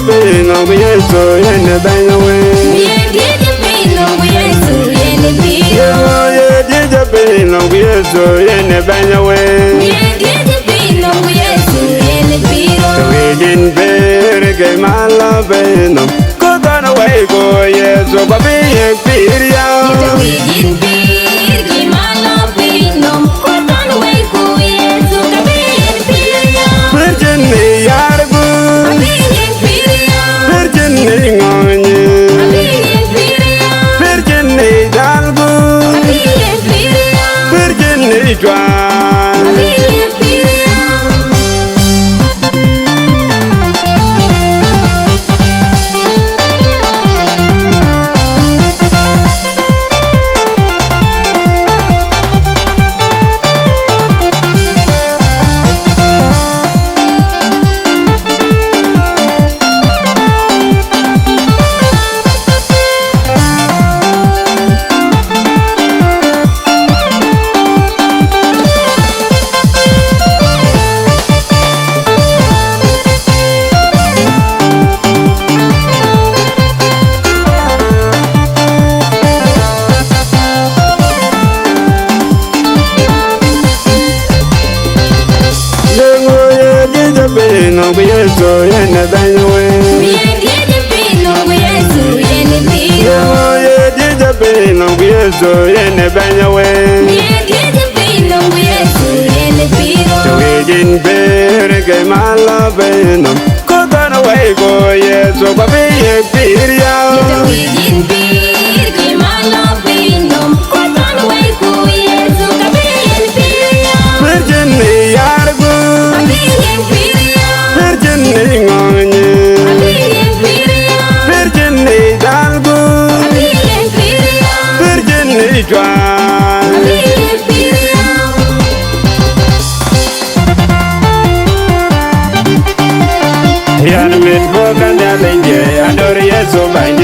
pain of Yesu and the Banaway. Yeah, did the pain of Yesu and the Piro. Yeah, did the pain of Yesu and the Banaway. Yeah, did the pain of Yesu and the Piro. So we didn't bear again, my love, and go down away, go, yes, so Baby, We didn't be my love, no, put on the way, go, yes, so the Piro. Virginia, Yarbu, Virginia, on you, Virginia, Dalbu, Virginia, Drive. No, we are so in the Banaway. We did the pain of Yesu and the Piro. Yeah, did the pain of Yesu in the Banaway. We did the pain of Yesu and the Piro. So we didn't bear again, my love, and go down away, go, yes, so Baby, We didn't be my love, no, put on the way, go, yes, so the Piro. Virginia, Yarbu, Virginia, on you, Virginia, Dalbu, Virginia, Drive. Yeah, I'm in for Canada, I adore you so much.